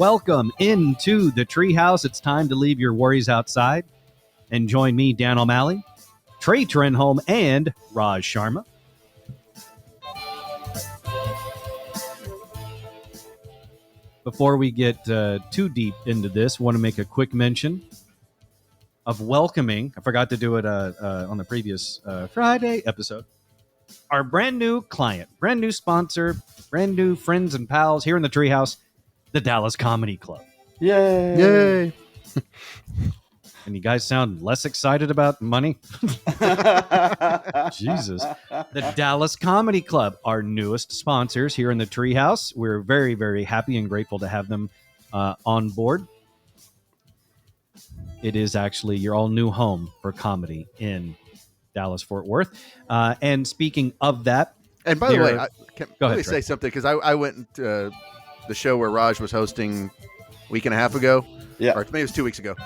Welcome into the Treehouse. It's time to leave your worries outside and join me, Dan O'Malley, Trey Trenholm, and Raj Sharma. Before we get too deep into this, I want to make a quick mention of welcoming. I forgot to do it on the previous Friday episode. Our brand new client, brand new sponsor, brand new friends and pals here in the Treehouse, the Dallas Comedy Club. Yay! Yay! And you guys sound less excited about money? Jesus. The Dallas Comedy Club, our newest sponsors here in the Treehouse. We're very, very happy and grateful to have them on board. It is actually your all new home for comedy in Dallas-Fort Worth. And speaking of that... And by the way, let me Trey. say something, because I went to the show where Raj was hosting a week and a half ago. Yeah. Or maybe it was 2 weeks ago.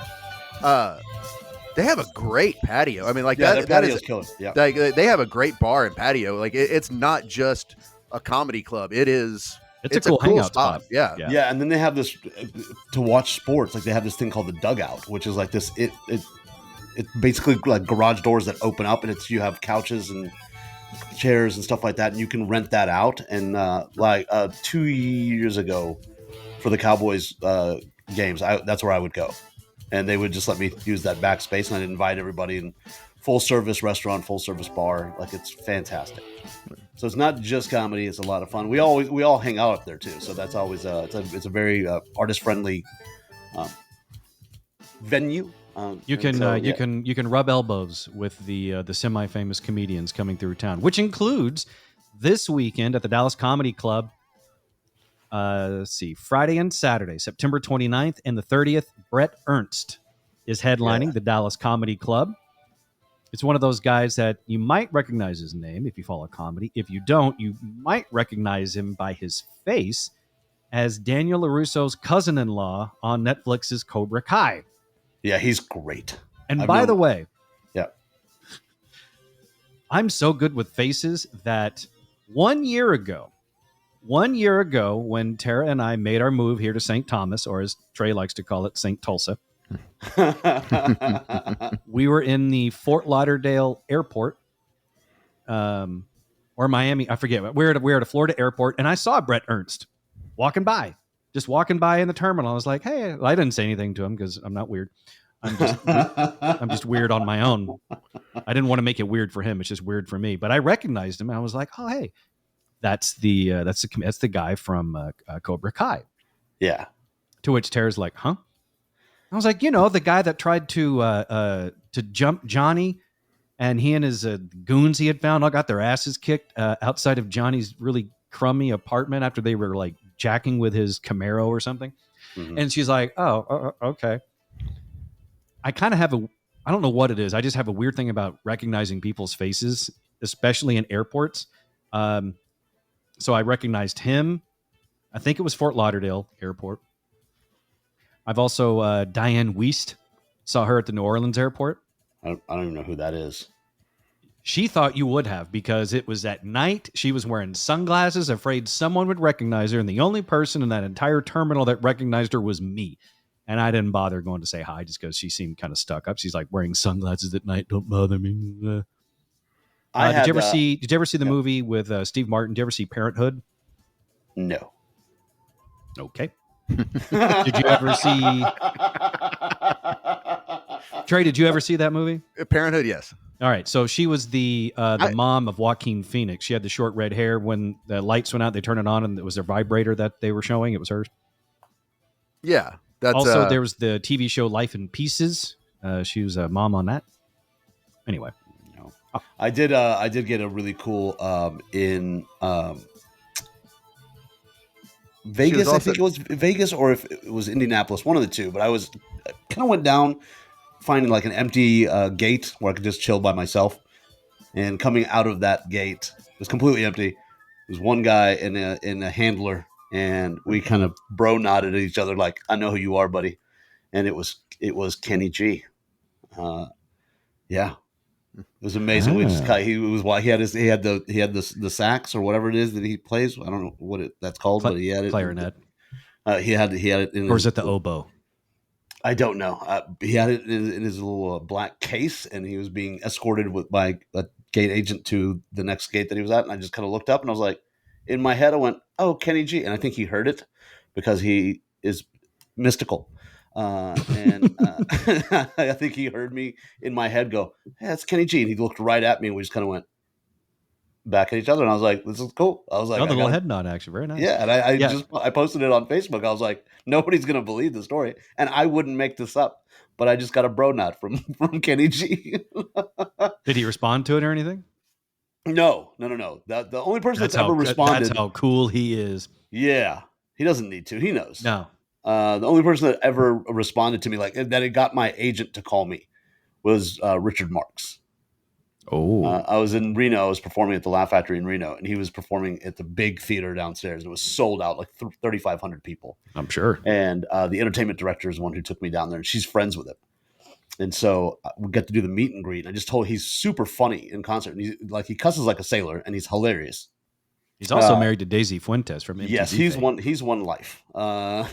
They have a great patio. I mean, like their that patio's is killer. Yeah. they have a great bar and patio. Like it's not just a comedy club. It's a cool hangout spot. Yeah. Yeah, and then they have this to watch sports. Like they have this thing called the dugout, which is like this. It basically like garage doors that open up, and you have couches and chairs and stuff like that, and you can rent that out. And 2 years ago, for the Cowboys games, that's where I would go, and they would just let me use that back space, and I'd invite everybody. And full service restaurant, full service bar, like it's fantastic. So it's not just comedy; it's a lot of fun. We all hang out up there too, so that's always it's a very artist friendly venue. You can rub elbows with the semi-famous comedians coming through town, which includes this weekend at the Dallas Comedy Club. Let's see, Friday and Saturday, September 29th and the 30th. Brett Ernst is headlining the Dallas Comedy Club. It's one of those guys that you might recognize his name if you follow comedy. If you don't, you might recognize him by his face as Daniel LaRusso's cousin-in-law on Netflix's Cobra Kai. Yeah, he's great. And by the way, yeah, I'm so good with faces that 1 year ago, when Tara and I made our move here to St. Thomas, or as Trey likes to call it, St. Tulsa, we were in the Fort Lauderdale airport, or Miami, I forget. We're at a Florida airport, and I saw Brett Ernst walking by in the terminal. I was like, hey, I didn't say anything to him because I'm not weird. I'm just weird on my own. I didn't want to make it weird for him. It's just weird for me. But I recognized him. And I was like, oh, hey, that's the guy from Cobra Kai. Yeah. To which Tara's like, huh? I was like, the guy that tried to jump Johnny, and he and his goons he had found all got their asses kicked outside of Johnny's really crummy apartment after they were like jacking with his Camaro or something. Mm-hmm. And she's like, oh, okay. I kind of have I don't know what it is. I just have a weird thing about recognizing people's faces, especially in airports. So I recognized him. I think it was Fort Lauderdale Airport. I've also Diane Wiest, saw her at the New Orleans airport. I don't even know who that is. She thought you would have, because it was at night. She was wearing sunglasses, afraid someone would recognize her. And the only person in that entire terminal that recognized her was me. And I didn't bother going to say hi just because she seemed kind of stuck up. She's like, wearing sunglasses at night, don't bother me. Did you ever see the movie with Steve Martin? Did you ever see Parenthood? No. Okay. Did you ever see... Trey, did you ever see that movie? Parenthood, yes. All right, so she was the mom of Joaquin Phoenix. She had the short red hair. When the lights went out, they turned it on, and it was their vibrator that they were showing. It was hers. Yeah. That's, also, there was the TV show Life in Pieces. She was a mom on that. Anyway. No. I did get a really cool in Vegas. I think it was Vegas, or if it was Indianapolis, one of the two. But I kind of went down finding like an empty gate where I could just chill by myself. And coming out of that gate, it was completely empty. There was one guy and a handler, and we kind of bro nodded at each other like, "I know who you are, buddy." And it was Kenny G. Yeah. It was amazing. We just he had the sax or whatever it is that he plays. I don't know what that's called, but he had it. Clarinet. He had it in Or his, is it the oboe? I don't know. He had it in his little black case, and he was being escorted by a gate agent to the next gate that he was at. And I just kind of looked up, and I was like, in my head, I went, "Oh, Kenny G," and I think he heard it because he is mystical. I think he heard me in my head go, "Hey, that's Kenny G," and he looked right at me, and we just kind of went back at each other, and I was like, "This is cool." I was like, Oh, the "I little got head nod, actually, very nice. yeah," and Yeah. I posted it on Facebook. I was like, "Nobody's gonna believe the story," and I wouldn't make this up, but I just got a bro nod from from Kenny G. Did he respond to it or anything? No. The only person that's ever That's responded, how cool he is. yeah, he doesn't need to. He knows. No. The only person that ever responded to me like that, it got my agent to call me, was Richard Marks. Oh, I was in Reno. I was performing at the Laugh Factory in Reno, and he was performing at the big theater downstairs. It was sold out, like 3,500 people. I'm sure. And the entertainment director is the one who took me down there, and she's friends with him. And so we get to do the meet and greet. And I just told he's super funny in concert, and he cusses like a sailor, and he's hilarious. He's also married to Daisy Fuentes from MTV. Yes, he's one life.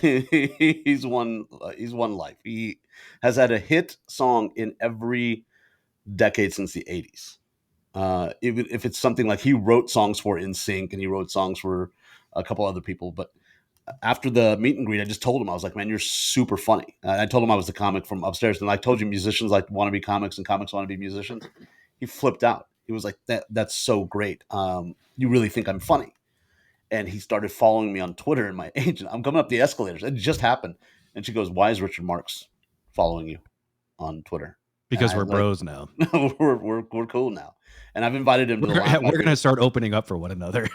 He's one life. He has had a hit song in every decade since the 80s. Even if it's something like he wrote songs for NSYNC and he wrote songs for a couple other people. But after the meet and greet, I just told him, I was like, "Man, you're super funny." I told him I was the comic from upstairs, and I told you musicians like want to be comics and comics want to be musicians. He flipped out. He was like, "That's so great. You really think I'm funny?" And he started following me on Twitter, and my agent, I'm coming up the escalators. It just happened. And she goes, "Why is Richard Marks following you on Twitter?" Because we're bros now. we're cool now. And I've invited him to the We're going to start opening up for one another.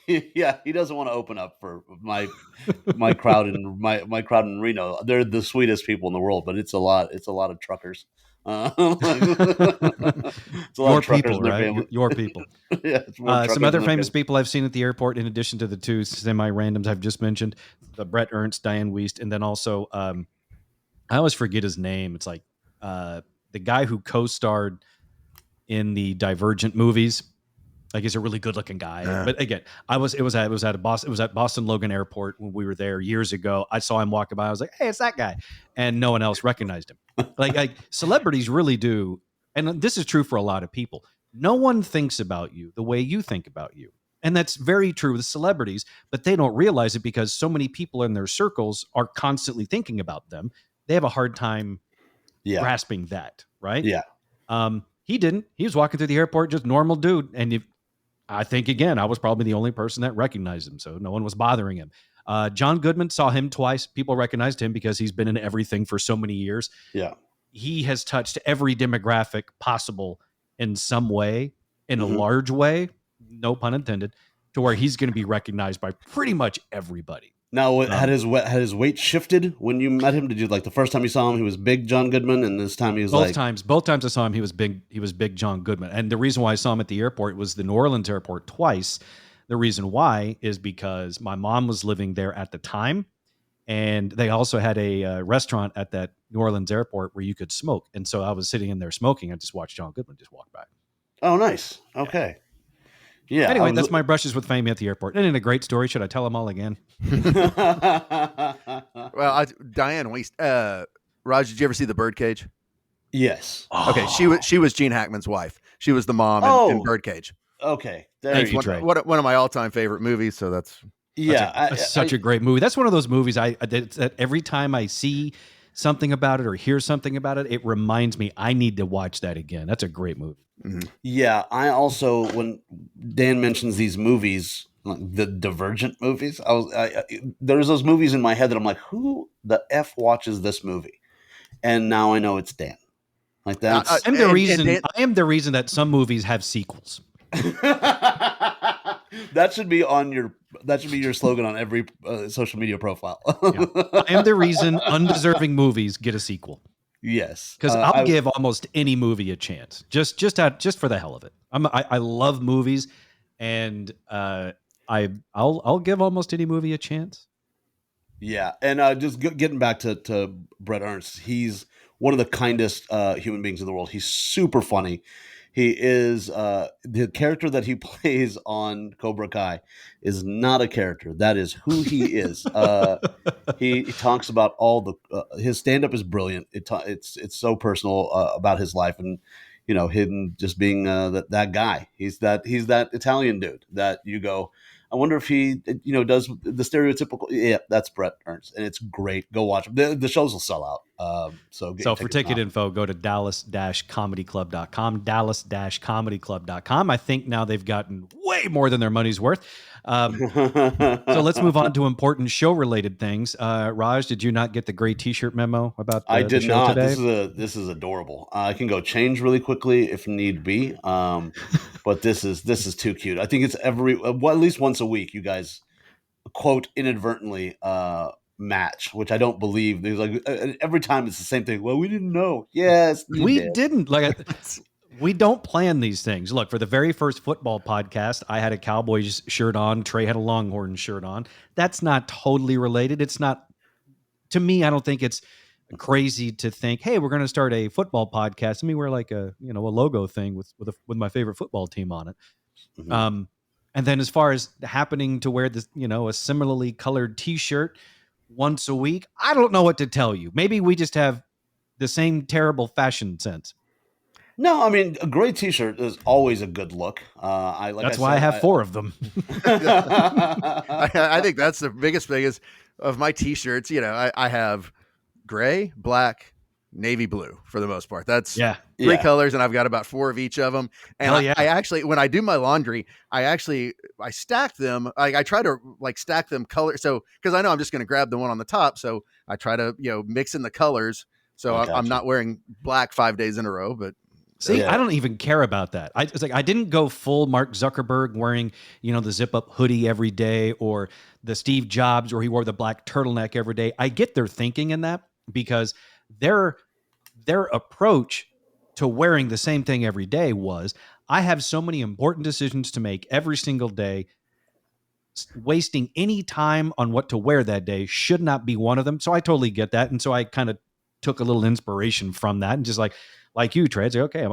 Yeah, he doesn't want to open up for my crowd in my crowd in Reno. They're the sweetest people in the world, but it's a lot of truckers. It's a lot Your of truckers people, and their right? family. Your people. Yeah, it's more truckers Some other and their famous family. people I've seen at the airport, in addition to the two semi-randoms I've just mentioned, the Brett Ernst, Diane Wiest, and then also I always forget his name. It's like the guy who co-starred in the Divergent movies. Like, he's a really good-looking guy. But again, it was at Boston Logan Airport when we were there years ago. I saw him walking by. I was like, "Hey, it's that guy," and no one else recognized him. Like celebrities really do, and this is true for a lot of people. No one thinks about you the way you think about you. And that's very true with celebrities, but they don't realize it because so many people in their circles are constantly thinking about them. They have a hard time grasping that, right? Yeah. He didn't. He was walking through the airport, just normal dude. And I think, again, I was probably the only person that recognized him, so no one was bothering him. John Goodman, saw him twice. People recognized him because he's been in everything for so many years. Yeah. He has touched every demographic possible in some way, in a large way, no pun intended, to where he's going to be recognized by pretty much everybody. Now, had his weight shifted when you met him? Did you, like, the first time you saw him, he was big John Goodman, and this time he was both times I saw him, he was big John Goodman. And the reason why I saw him at the airport was the New Orleans airport twice. The reason why is because my mom was living there at the time, and they also had a restaurant at that New Orleans airport where you could smoke. And so I was sitting in there smoking. I just watched John Goodman just walk by. Oh, nice. Okay. Yeah. Anyway, that's my brushes with fame at the airport. Isn't it a great story? Should I tell them all again? Well, Diane Wiest. Raj, did you ever see The Birdcage? Yes. Okay, she was Gene Hackman's wife. She was the mom in Birdcage. Okay. Thank you, Trey. One of my all-time favorite movies. So that's such a great movie. That's one of those movies that every time I see something about it or hear something about it, it reminds me I need to watch that again. That's a great movie. Mm-hmm. Yeah, I also, when Dan mentions these movies, like the Divergent movies, there's those movies in my head that I'm like, who the F watches this movie? And now I know it's Dan. Like that. I am the reason that some movies have sequels. That should be your slogan on every social media profile. Yeah. I am the reason undeserving movies get a sequel. Yes, because I'll give almost any movie a chance, just for the hell of it. I love movies, and I'll give almost any movie a chance. Yeah, and just getting back to Brett Ernst, he's one of the kindest human beings in the world. He's super funny. He is the character that he plays on Cobra Kai is not a character. That is who he is. He talks about all the his stand up is brilliant. It's so personal about his life and him just being that guy. He's that Italian dude that you go. I wonder if he does the stereotypical. Yeah, that's Brett Ernst, and it's great. Go watch him. The shows will sell out. So for ticket info, go to dallas-comedyclub.com. Dallas-comedyclub.com. I think now they've gotten way more than their money's worth. So let's move on to important show-related things. Raj, did you not get the gray T-shirt memo about I the did show not. today? This is adorable. I can go change really quickly if need be. But this is too cute. I think it's at least once a week. You guys quote inadvertently match, which I don't believe. There's like every time it's the same thing. Well, we didn't know. Yes, we didn't. We don't plan these things. Look, for the very first football podcast, I had a Cowboys shirt on. Trey had a Longhorn shirt on. That's not totally related. It's not, to me, I don't think it's crazy to think, hey, we're going to start a football podcast. Let me wear like a logo thing with my favorite football team on it. Mm-hmm. And then as far as happening to wear this, a similarly colored T-shirt once a week, I don't know what to tell you. Maybe we just have the same terrible fashion sense. No, I mean, a gray T-shirt is always a good look. That's why I have 4 of them. I think that's the biggest thing is of my T-shirts. I have gray, black, navy blue for the most part. That's 3 colors, and I've got about 4 of each of them. And I actually, when I do my laundry, I stack them. I try to stack them color. So because I know I'm just going to grab the one on the top, so I try to mix in the colors. So I'm not wearing black 5 days in a row, but. See, I don't even care about that. It's like I didn't go full Mark Zuckerberg wearing, the zip-up hoodie every day, or the Steve Jobs where he wore the black turtleneck every day. I get their thinking in that, because their approach to wearing the same thing every day was, I have so many important decisions to make every single day. Wasting any time on what to wear that day should not be one of them. So I totally get that. And so I kind of took a little inspiration from that, and just like you, Trey, say, okay,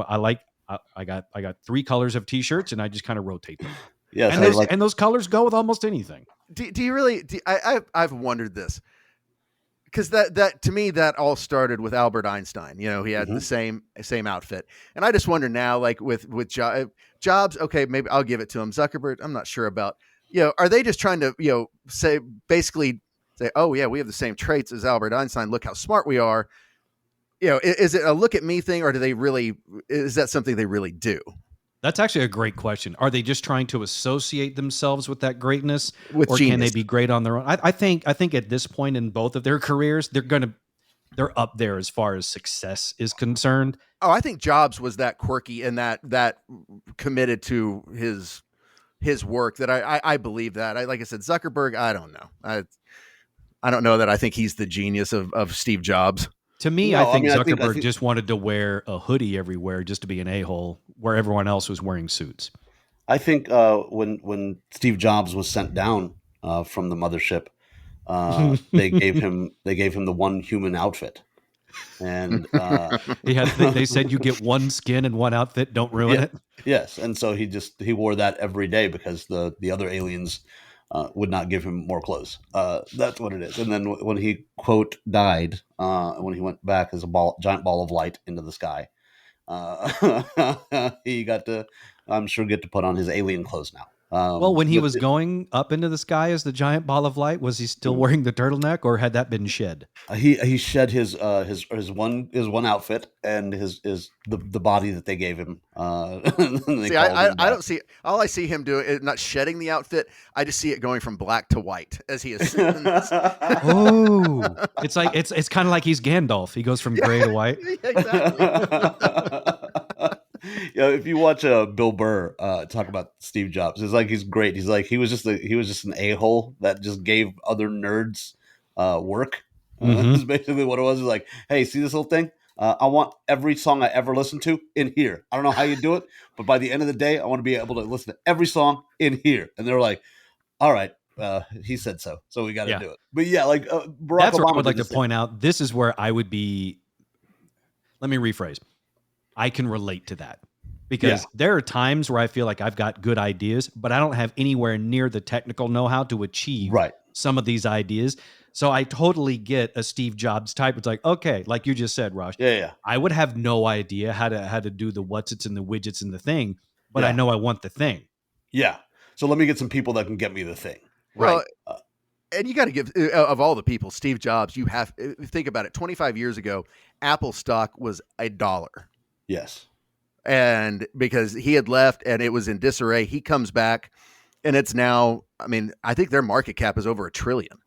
I got 3 colors of T-shirts, and I just kind of rotate them. Yeah, and those colors go with almost anything. Do you really? I've wondered this, because that to me that all started with Albert Einstein. He had the same outfit, and I just wonder now, like with Jobs. Okay, maybe I'll give it to him. Zuckerberg, I'm not sure about. Are they just trying to say, oh yeah, we have the same traits as Albert Einstein. Look how smart we are. Is it a look at me thing, or is that something they really do? That's actually a great question. Are they just trying to associate themselves with that greatness, or genius? Can they be great on their own? I think at this point in both of their careers, they're up there as far as success is concerned. Oh, I think Jobs was that quirky and that committed to his work that I believe that. Like I said, Zuckerberg, I don't know. I don't know that I think he's the genius of Steve Jobs. To me, I think Zuckerberg just wanted to wear a hoodie everywhere just to be an a-hole, where everyone else was wearing suits. I think when Steve Jobs was sent down from the mothership, they gave him the one human outfit, and they said you get one skin and one outfit, don't ruin it. Yes, and so he wore that every day because the other aliens would not give him more clothes. That's what it is. And then when he quote died, when he went back as a giant ball of light into the sky, he got to, I'm sure, get to put on his alien clothes now. Well, when he was going up into the sky as the giant ball of light, was he still wearing the turtleneck, or had that been shed? He shed his one outfit and the body that they gave him. See, I don't see. All I see him doing is not shedding the outfit. I just see it going from black to white as he is. Oh, it's like it's kind of like he's Gandalf. He goes from gray to white. Exactly. If you watch Bill Burr talk about Steve Jobs, it's like he's great. He's like he was just an a-hole that just gave other nerds work. That's basically what it was. It's like, hey, see this little thing? I want every song I ever listened to in here. I don't know how you do it, but by the end of the day, I want to be able to listen to every song in here. And they're like, all right, he said so we got to do it. But yeah, like Barack That's Obama what I would like to point out. This is where I would be. Let me rephrase. I can relate to that, because there are times where I feel like I've got good ideas, but I don't have anywhere near the technical know-how to achieve some of these ideas. So I totally get a Steve Jobs type. It's like, okay, like you just said, Raj. I would have no idea how to do the what's-its and the widgets and the thing, but I know I want the thing. Yeah. So let me get some people that can get me the thing. Well, and you got to give, of all the people, Steve Jobs, you have, think about it. 25 years ago, Apple stock was $1. Yes. And because he had left and it was in disarray, he comes back and it's now, I mean, I think their market cap is over $1 trillion.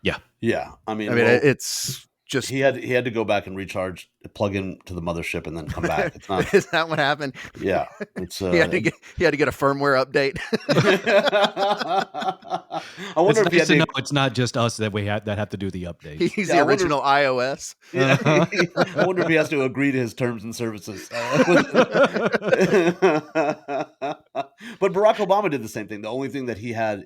Yeah. Yeah. I mean, it's just, he had to go back and recharge, plug in to the mothership and then come back. It's not, is that what happened? Yeah. It's, he had to get a firmware update. I wonder if nice to know it's not just us that have to do the update. He's the original iOS. Yeah. I wonder if he has to agree to his terms and services. But Barack Obama did the same thing. The only thing that he had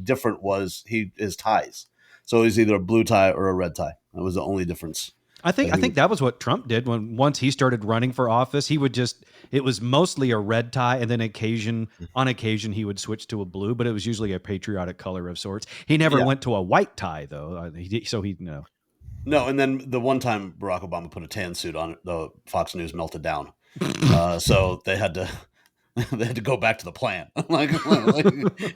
different was his ties. So he's either a blue tie or a red tie. That was the only difference. I think that was what Trump did once he started running for office. He would it was mostly a red tie, and then on occasion he would switch to a blue, but it was usually a patriotic color of sorts. He never went to a white tie though. No, and then the one time Barack Obama put a tan suit on, the Fox News melted down. So they had to go back to the plan. like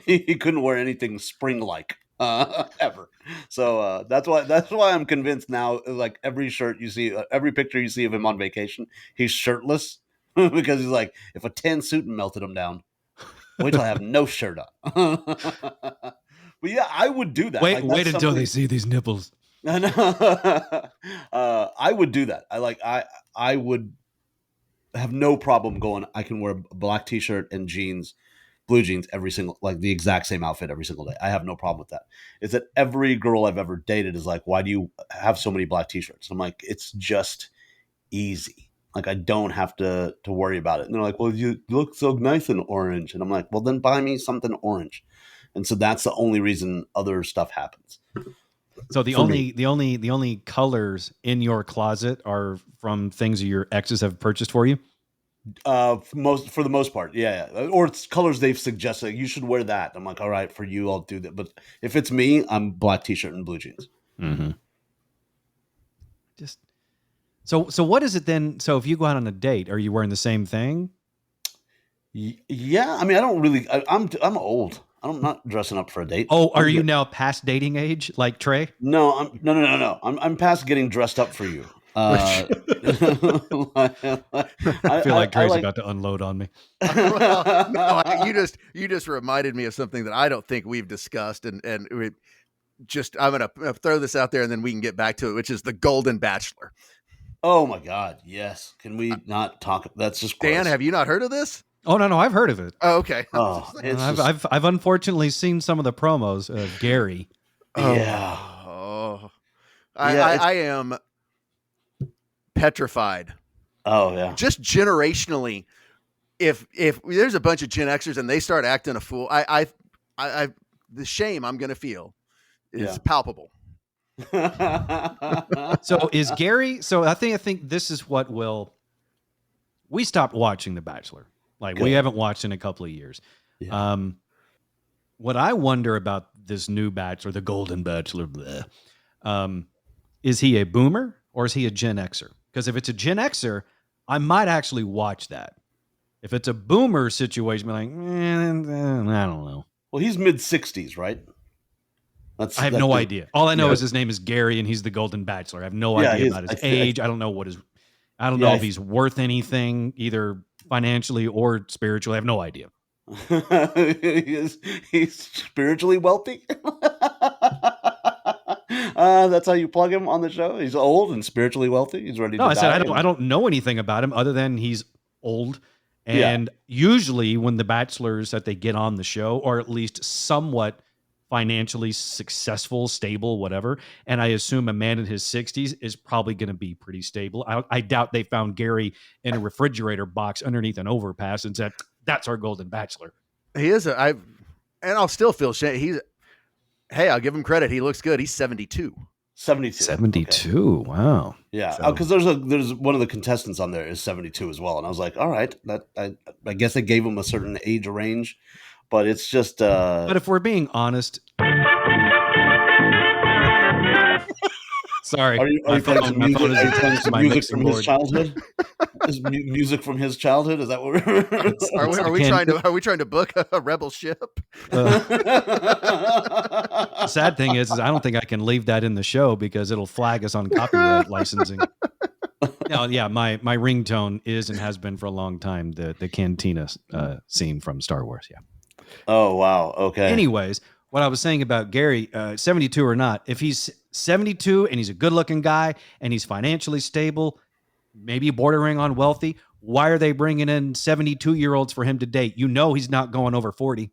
he couldn't wear anything spring-like ever. So that's why I'm convinced now. Like every shirt you see, every picture you see of him on vacation, he's shirtless because he's like, if a tan suit melted him down, wait till I have no shirt on. But yeah, I would do that. Wait until they see these nipples. I would do that. I would have no problem going. I can wear a black t-shirt and jeans, blue jeans, the exact same outfit every single day. I have no problem with that. It's that every girl I've ever dated is like, why do you have so many black t-shirts? I'm like, it's just easy. Like I don't have to worry about it. And they're like, well, you look so nice in orange. And I'm like, well, then buy me something orange. And so that's the only reason other stuff happens. So the only colors in your closet are from things your exes have purchased for you? For the most part, yeah. Or it's colors they've suggested. Like, you should wear that. I'm like, all right, for you, I'll do that. But if it's me, I'm black t-shirt and blue jeans. Mm-hmm. So what is it then? So if you go out on a date, are you wearing the same thing? Yeah, I mean, I don't really. I'm old. I'm not dressing up for a date. Oh, are you now past dating age, like Trey? No, no. I'm past getting dressed up for you. I feel like Trey's about to unload on me. Well, no, you just reminded me of something that I don't think we've discussed, and I'm gonna throw this out there, and then we can get back to it, which is the Golden Bachelor. Oh my God, yes. Can we not talk? That's just gross. Dan, have you not heard of this? Oh no, I've heard of it. Oh, okay. Oh, I've unfortunately seen some of the promos of Gary. Yeah. Oh, I am petrified. Oh yeah. Just generationally, if there's a bunch of Gen Xers and they start acting a fool, I the shame I'm gonna feel is palpable. So is Gary? So I think this is what we stopped watching The Bachelor. Like we haven't watched in a couple of years. Yeah. What I wonder about this new Bachelor, the Golden Bachelor, is he a boomer or is he a Gen Xer? Because if it's a Gen Xer, I might actually watch that. If it's a boomer situation, I'm like, I don't know. Well, he's mid-60s, right? I have no idea. All I know is his name is Gary and he's the Golden Bachelor. I have no idea about his age. I don't know I don't know if he's worth anything, either financially or spiritually. I have no idea. He's spiritually wealthy. That's how you plug him on the show. He's old and spiritually wealthy. He's ready to die. I said I don't know anything about him other than he's old. And usually when the bachelors that they get on the show are at least somewhat financially successful, stable, whatever. And I assume a man in his 60s is probably going to be pretty stable. I doubt they found Gary in a refrigerator box underneath an overpass and said, that's our Golden Bachelor. He is. And I'll still feel shame. Hey, I'll give him credit. He looks good. He's 72. 72. 72. Okay. Wow. Yeah, So- because there's one of the contestants on there is 72 as well, and I was like, all right, that I guess they gave him a certain age range, but it's just. But if we're being honest, sorry, Are you my playing phone some music? is Are you playing attached to some my music mixing from his board. childhood? Music from his childhood? Is that what we're? Are we trying to book a rebel ship? The sad thing is I don't think I can leave that in the show because it'll flag us on copyright licensing. No, yeah, my ringtone is and has been for a long time the cantina scene from Star Wars. Yeah. Oh wow. Okay. Anyways, what I was saying about Gary, 72 or not, if he's 72 and he's a good-looking guy and he's financially stable, maybe bordering on wealthy, why are they bringing in 72-year-olds for him to date? You know he's not going over 40.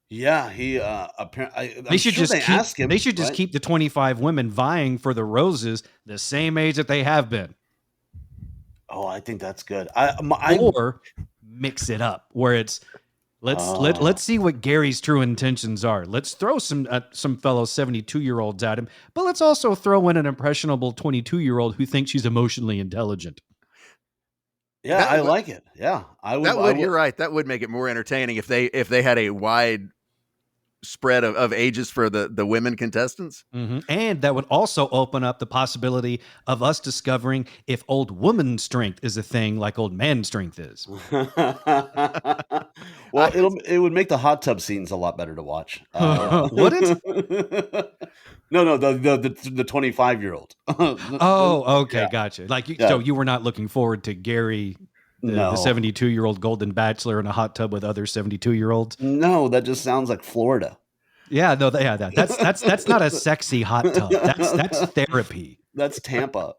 Yeah, he apparently. They should just ask him. They should just keep the 25 women vying for the roses the same age that they have been. Oh, I think that's good. Or mix it up where it's let's see what Gary's true intentions are. Let's throw some fellow 72-year-olds at him, but let's also throw in an impressionable 22-year-old who thinks she's emotionally intelligent. Yeah, I like it. Yeah, I would. You're right. That would make it more entertaining if they had a wide spread of ages for the women contestants. Mm-hmm. And that would also open up the possibility of us discovering if old woman strength is a thing like old man strength is. Well, it would make the hot tub scenes a lot better to watch. Would it? No, the 25-year-old. Oh, okay, Yeah. gotcha. So you were not looking forward to Gary, the 72-year-old golden bachelor in a hot tub with other 72-year-olds? No, that just sounds like Florida. Yeah, no, that's not a sexy hot tub. That's therapy. That's Tampa.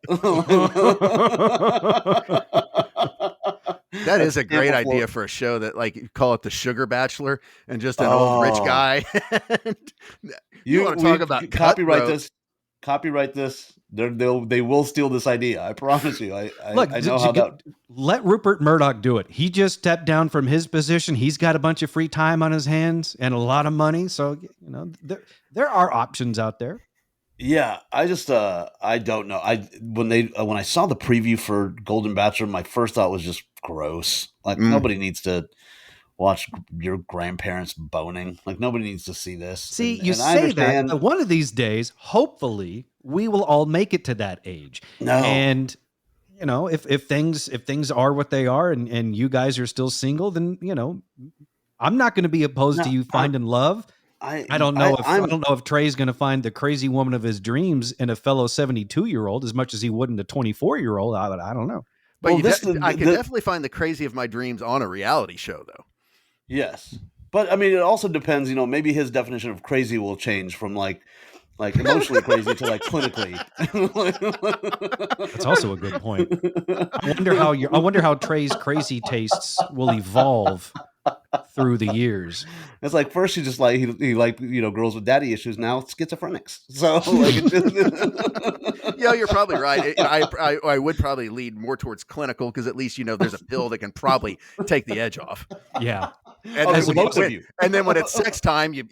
That is a great idea for a show that you call it the Sugar Bachelor and just an old rich guy. You want to talk about copyright this? Copyright this. They will steal this idea. I promise you. I know how that. Let Rupert Murdoch do it. He just stepped down from his position. He's got a bunch of free time on his hands and a lot of money. So there are options out there. Yeah, I just I don't know. When I saw the preview for Golden Bachelor, my first thought was just gross. Nobody needs to watch your grandparents boning. Nobody needs to see this. See, you say that, but one of these days, hopefully, we will all make it to that age. No. And if things are what they are and you guys are still single, then I'm not going to be opposed to you finding love. I don't know if Trey's going to find the crazy woman of his dreams in a fellow 72-year-old as much as he would in a 24-year-old. I don't know. But I can definitely find the crazy of my dreams on a reality show, though. Yes. But I mean, it also depends, maybe his definition of crazy will change from like emotionally crazy to clinically. That's also a good point. I wonder how Trey's crazy tastes will evolve through the years. It's first he just he liked girls with daddy issues. Now schizophrenics. So You're probably right. I would probably lead more towards clinical because at least there's a pill that can probably take the edge off. Yeah. And then when it's sex time, you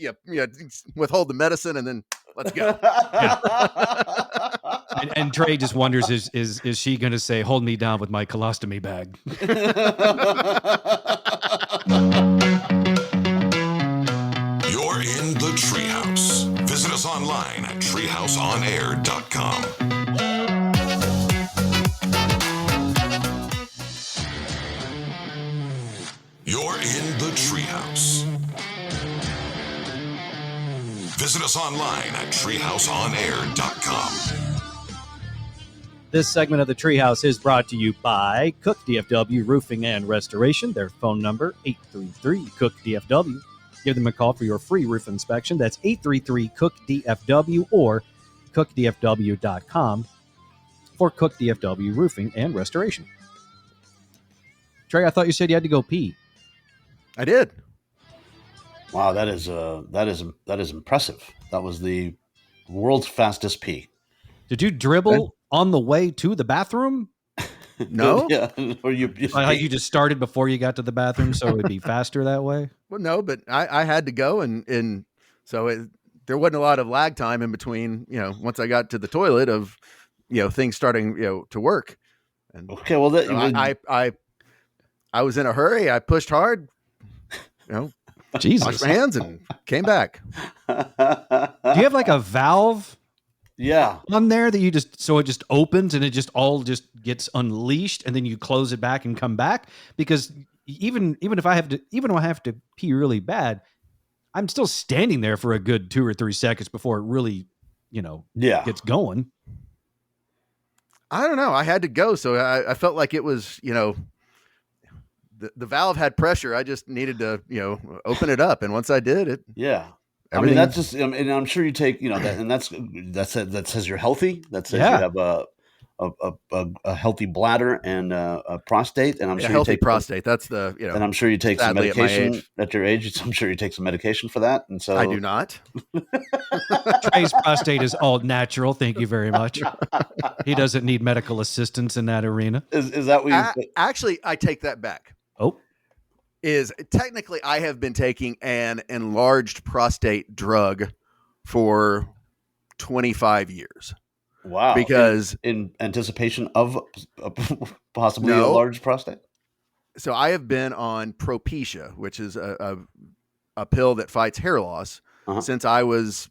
withhold the medicine and then let's go. Yeah. And Trey just wonders is she going to say hold me down with my colostomy bag? You're in the Treehouse. Visit us online at treehouseonair.com. You're in the Treehouse. Visit us online at treehouseonair.com. This segment of the Treehouse is brought to you by Cook DFW Roofing and Restoration. Their phone number, 833-COOK-DFW. Give them a call for your free roof inspection. That's 833-COOK-DFW or cookdfw.com for Cook DFW Roofing and Restoration. Trey, I thought you said you had to go pee. I did. Wow, that is impressive. That was the world's fastest pee. Did you dribble on the way to the bathroom? No. Yeah. Or you just started before you got to the bathroom, so it would be faster that way? Well, no, but I had to go and so there wasn't a lot of lag time in between, once I got to the toilet of, things starting, to work. And Okay, well, so I was in a hurry. I pushed hard, washed Jesus. my hands and came back. Do you have like a valve yeah. on there that you so it just opens and it just all just gets unleashed and then you close it back and come back? Because even if I have to pee really bad, I'm still standing there for a good 2 or 3 seconds before it really, gets going. I don't know. I had to go. So I felt like it was, the valve had pressure. I just needed to, open it up. And once I did it. Yeah. Everything. That's just, and I'm sure you take, that, and that says you're healthy. That says you have a healthy bladder and a prostate. And I'm sure healthy you take prostate. That's the, and I'm sure you take some medication at your age. I'm sure you take some medication for that. And so I do not. Trey's prostate is all natural. Thank you very much. He doesn't need medical assistance in that arena. Is that what you actually, I take that back. Oh, is technically I have been taking an enlarged prostate drug for 25 years. Wow. Because in anticipation of possibly a large prostate. So I have been on Propecia, which is a pill that fights hair loss since I was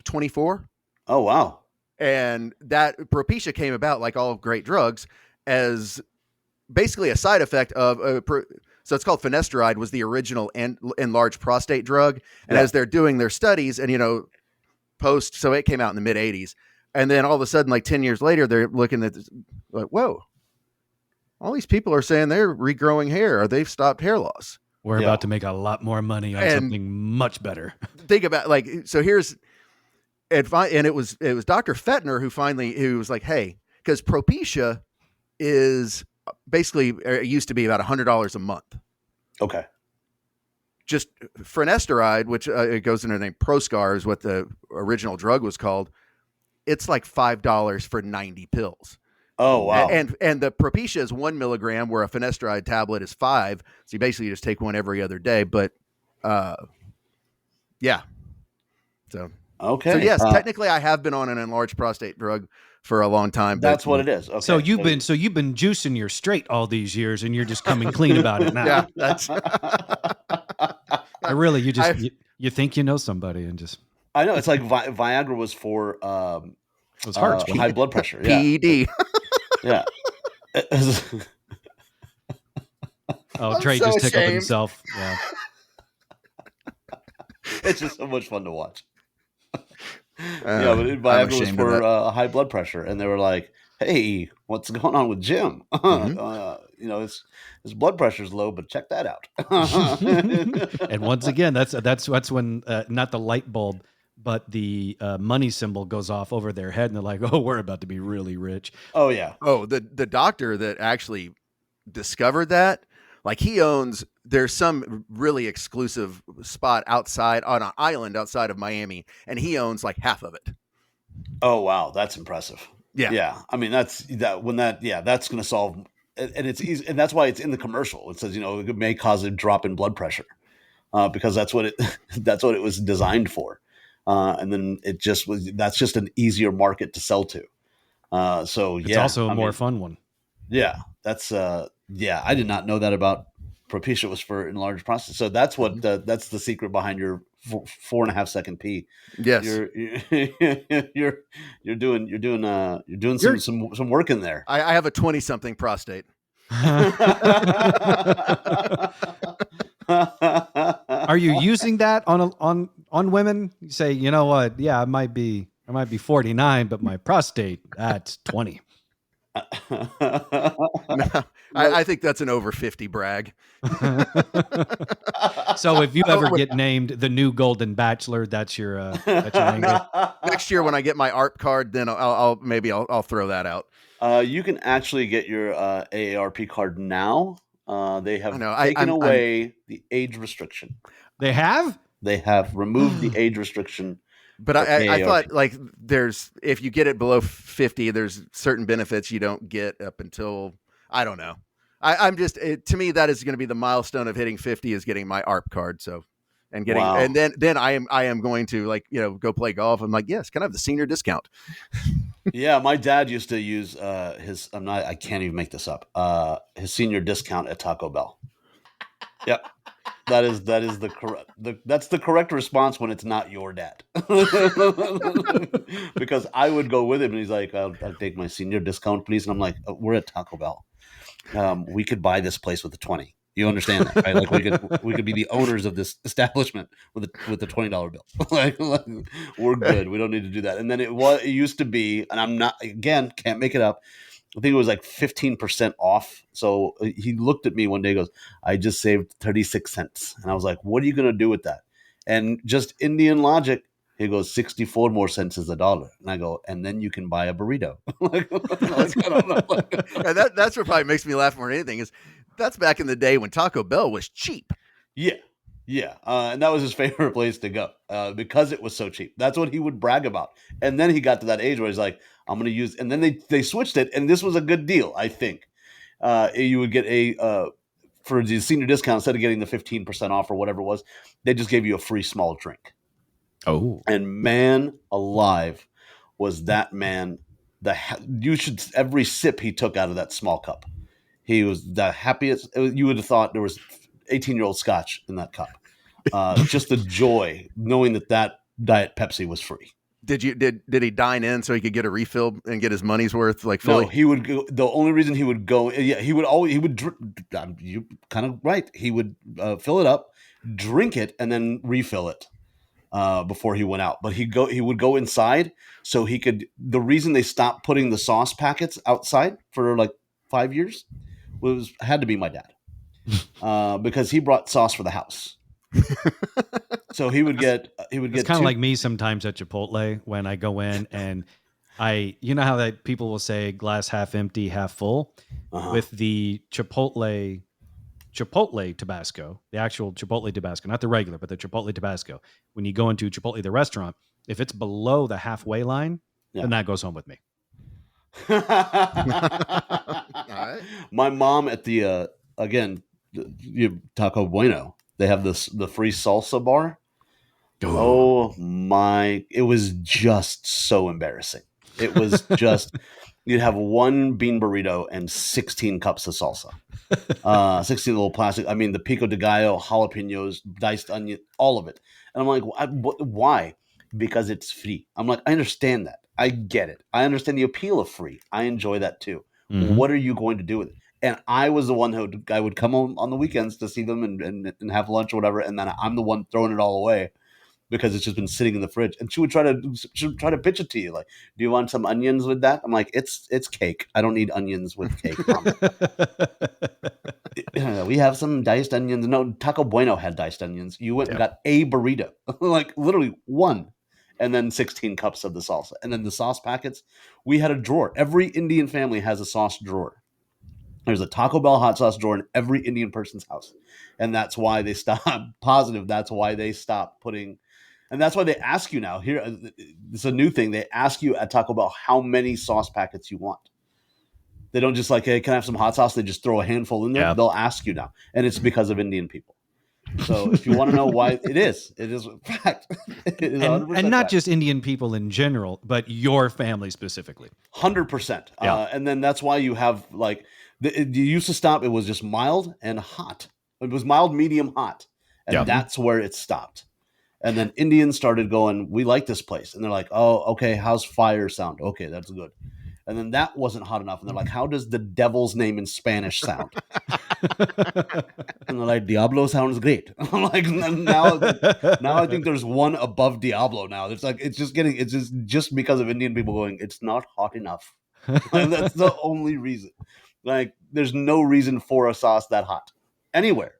24. Oh, wow. And that Propecia came about, like all great drugs, as basically a side effect of so it's called finasteride, was the original enlarged prostate drug. And as they're doing their studies and, so it came out in the mid 80s. And then all of a sudden, like 10 years later, they're looking at this, like, whoa, all these people are saying they're regrowing hair or they've stopped hair loss. We're about to make a lot more money on something much better. Think about so here's, and it was Dr. Fettner who was like, hey, because Propecia is basically, it used to be about $100 a month. Okay. Just finasteride, which it goes under the name Proscar, is what the original drug was called. It's like $5 for 90 pills. Oh, wow. And the Propecia is 1 milligram, where a finasteride tablet is 5. So you basically just take one every other day. But yeah. So okay. So yes, technically I have been on an enlarged prostate drug for a long time. That's what it is. Okay. So you've been juicing your straight all these years, and you're just coming clean about it now. Yeah, that's. You think you know somebody and just. I know, it's like Viagra was for it was heart high blood pressure. PED. Yeah. Oh, Trey just tickled himself. Yeah. It's just so much fun to watch. Yeah, but Viagra was for high blood pressure, and they were like, "Hey, what's going on with Jim? His blood pressure's low, but check that out." And once again, that's when not the light bulb, but the money symbol goes off over their head, and they're like, "Oh, we're about to be really rich." Oh yeah. Oh, the doctor that actually discovered that, like, there's some really exclusive spot outside on an island outside of Miami, and he owns like half of it. Oh wow, that's impressive. Yeah. Yeah. I mean, that's going to solve, and it's easy, and that's why it's in the commercial. It says, it may cause a drop in blood pressure, because that's what it was designed for. And then that's just an easier market to sell to. So it's also a more fun one. Yeah. That's, I did not know that about Propecia was for enlarged prostate. So that's what that's the secret behind your 4.5 second pee. Yes, you're doing some work in there. I have a 20-something prostate. Are you using that on women? You say, you know what? Yeah, I might be 49, but my prostate, that's 20. No, I think that's an over 50 brag. So if you ever get named the new Golden Bachelor, that's your angle. Next year when I get my ARP card, then I'll throw that out. You can actually get your AARP card now. They have taken away the age restriction. They have? They have removed the age restriction. But I thought, like, if you get it below 50, there's certain benefits you don't get up until, I don't know. To me, that is going to be the milestone of hitting 50 is getting my ARP card. So and getting, Wow. and then I am going to, like, go play golf. I'm like, yes, can I have the senior discount? Yeah, my dad used to use I can't even make this up. His senior discount at Taco Bell. Yep. That's the correct response when it's not your dad. Because I would go with him and he's like, I'll take my senior discount, please. And I'm like, we're at Taco Bell. We could buy this place with a 20. You understand that, right? Like we could be the owners of this establishment with the $20 bill. like, we're good. We don't need to do that. And then it used to be, and I'm not, again, can't make it up. I think it was like 15% off. So he looked at me one day and goes, I just saved 36 cents. And I was like, what are you going to do with that? And just Indian logic, he goes, 64 more cents is $1. And I go, and then you can buy a burrito. I don't know. And that's what probably makes me laugh more than anything is that's back in the day when Taco Bell was cheap. Yeah. Yeah. And that was his favorite place to go because it was so cheap. That's what he would brag about. And then he got to that age where he's like, I'm going to use, and then they switched it. And this was a good deal, I think. You would get for the senior discount, instead of getting the 15% off or whatever it was, they just gave you a free small drink. Oh. And man alive, was that man, every sip he took out of that small cup. He was the happiest. You would have thought there was 18-year-old scotch in that cup. Just the joy knowing that Diet Pepsi was free. Did he dine in so he could get a refill and get his money's worth, like fully? No, he would go. The only reason he would go, he would you kind of right. He would fill it up, drink it, and then refill it before he went out. But he would go inside so he could. The reason they stopped putting the sauce packets outside for like 5 years had to be my dad, because he brought sauce for the house. So he would get It's kind of like me sometimes at Chipotle when I go in and you know how that people will say glass half empty, half full. With the Chipotle Tabasco, the actual Chipotle Tabasco, not the regular, but the Chipotle Tabasco. When you go into Chipotle, the restaurant, if it's below the halfway line, then that goes home with me. All right. My mom at the Taco Bueno, they have the free salsa bar. Oh my! It was just so embarrassing. It was just you'd have one bean burrito and 16 cups of salsa, 16 little plastic. I mean, the pico de gallo, jalapenos, diced onion, all of it. And I'm like, why? Because it's free. I'm like, I understand that. I get it. I understand the appeal of free. I enjoy that too. Mm-hmm. What are you going to do with it? And I was the one I would come home on the weekends to see them and have lunch or whatever. And then I'm the one throwing it all away because it's just been sitting in the fridge. And she would try to pitch it to you. Like, do you want some onions with that? I'm like, it's cake. I don't need onions with cake. We have some diced onions. No, Taco Bueno had diced onions. You went and got a burrito, like literally one. And then 16 cups of the salsa. And then the sauce packets, we had a drawer. Every Indian family has a sauce drawer. There's a Taco Bell hot sauce drawer in every Indian person's house. And that's why they stopped, that's why they stopped putting, and that's why they ask you now, here, it's a new thing. They ask you at Taco Bell how many sauce packets you want. They don't just like, hey, can I have some hot sauce? They just throw a handful in there. Yeah. They'll ask you now. And it's because of Indian people. So if you want to know why, it is fact. It is and not just Indian people in general, but your family specifically. 100%. And then that's why you have like, you used to stop. It was just mild and hot. It was mild, medium, hot. And that's where it stopped. And then Indians started going, we like this place. And they're like, oh, okay, how's fire sound? Okay, that's good. And then that wasn't hot enough. And they're like, how does the devil's name in Spanish sound? And they're like, Diablo sounds great. I'm like, now I think there's one above Diablo now. It's like, it's just because of Indian people going, it's not hot enough. Like, that's the only reason. Like, there's no reason for a sauce that hot anywhere.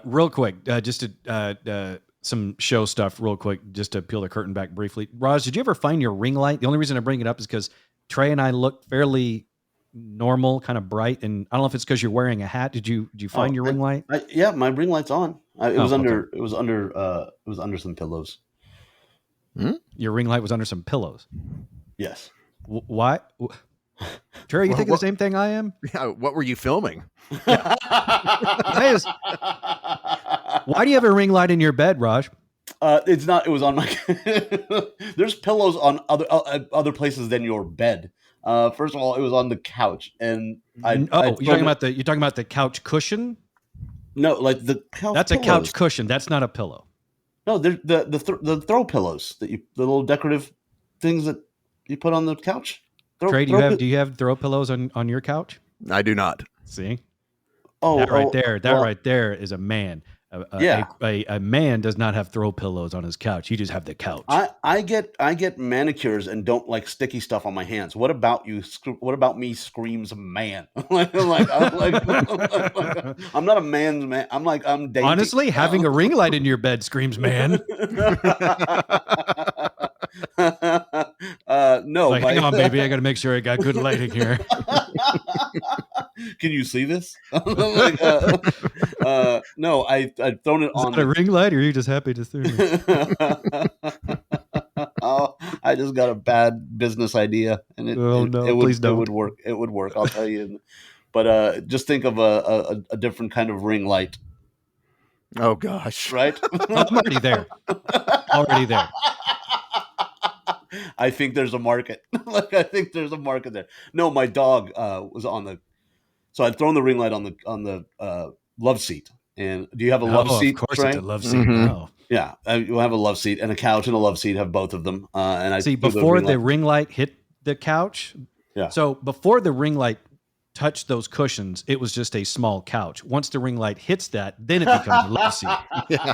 Real quick, just to some show stuff real quick, just to peel the curtain back briefly. Roz, did you ever find your ring light? The only reason I bring it up is because Trey and I look fairly normal, kind of bright, and I don't know if it's because you're wearing a hat. Did you find your ring light? Yeah, my ring light's on. It was under some pillows. Your ring light was under some pillows. Yes. Why? Trey, you think the same thing I am? Yeah. What were you filming? Why do you have a ring light in your bed, Raj? It's not. It was on my. There's pillows on other places than your bed. First of all, it was on the couch, and You're talking about the couch cushion. No, like the couch. That's pillows. a couch cushion. That's not a pillow. No, they're the throw pillows the little decorative things that you put on the couch. Trey, do you have throw pillows on your couch? I do not. See, that right there is a man. A man does not have throw pillows on his couch. You just have the couch. I get manicures and don't like sticky stuff on my hands. What about you? What about me? Screams man. I'm not a man's man. I'm dainty. Honestly, having a ring light in your bed screams man. No, hang on, baby. I got to make sure I got good lighting here. Can you see this? No, I've thrown it on a ring light, or are you just happy to see me? Oh, I just got a bad business idea, and please don't. It would work. It would work. I'll tell you. But just think of a different kind of ring light. Oh gosh! Right? I'm already there. I think there's a market. I think there's a market there. No, my dog was on the. So I'd thrown the ring light on the love seat. And do you have a love seat? Of course, Trey? it's a love seat. Mm-hmm. No. Yeah, you have a love seat and a couch and a love seat. Have both of them. And I see before the ring light hit the couch. Yeah. So before the ring light touched those cushions, it was just a small couch. Once the ring light hits that, then it becomes a love seat. Yeah.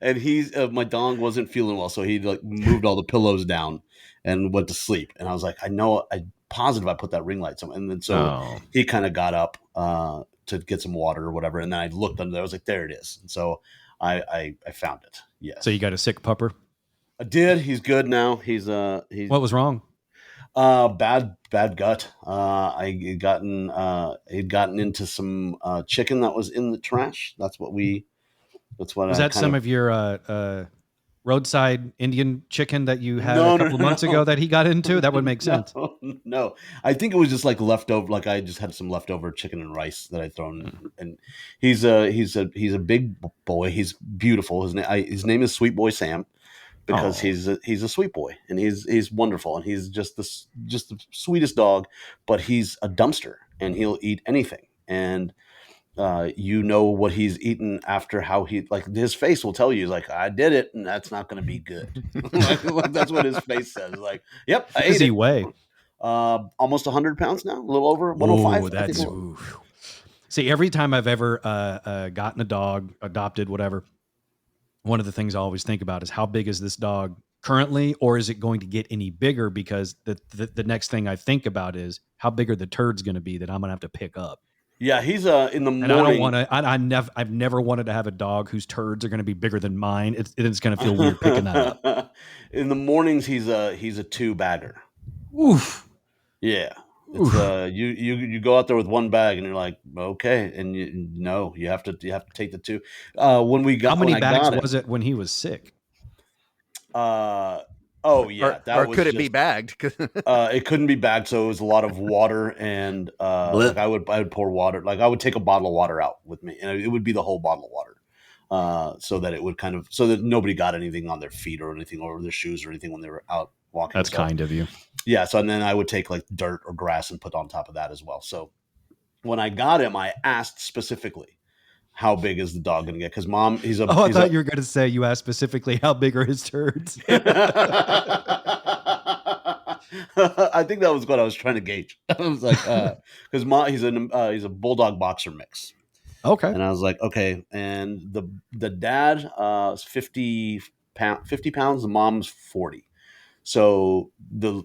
And he's my dog wasn't feeling well, so he moved all the pillows down and went to sleep. And I was like, I'm positive I put that ring light somewhere. And then he kind of got up to get some water or whatever. And then I looked under there. I was like, there it is. And so I found it. Yes. So you got a sick pupper? I did. He's good now. He's what was wrong? Bad gut. He'd gotten into some chicken that was in the trash. Was that some of your roadside Indian chicken that you had a couple months ago that he got into? That would make sense. No, I think it was just like leftover. Like I just had some leftover chicken and rice that I'd thrown. And he's a big boy. He's beautiful. His name is Sweet Boy Sam because he's a sweet boy and he's wonderful and he's just the sweetest dog. But he's a dumpster and he'll eat anything. And what he's eaten after how his face will tell you like I did it and that's not going to be good. That's what his face says. Like, yep, I ate it. Does he weigh? Almost 100 pounds now, a little over 105. See, every time I've ever gotten a dog, adopted, whatever, one of the things I always think about is how big is this dog currently, or is it going to get any bigger? Because the next thing I think about is how big are the turds going to be that I'm going to have to pick up. Yeah, he's in the morning. And I don't want to. I've never wanted to have a dog whose turds are going to be bigger than mine. It's going to feel weird picking that up. In the mornings, he's a 2-bagger. Oof. Yeah. It's, you go out there with one bag and you're like, okay, and you have to take the two. When we got how many bags was it when he was sick? Oh yeah, could it be bagged? It couldn't be bagged, so it was a lot of water, and I would pour water. Like I would take a bottle of water out with me, and it would be the whole bottle of water, so that it would so that nobody got anything on their feet or anything over their shoes or anything when they were out walking. That's kind of you. Yeah. So and then I would take like dirt or grass and put on top of that as well. So when I got him, I asked specifically, how big is the dog going to get? Because Mom, I thought you were going to say you asked specifically how big are his turds. I think that was what I was trying to gauge. I was like, because Mom, he's a bulldog boxer mix. Okay. And I was like, okay. And the dad is 50 pounds. The mom's 40. So the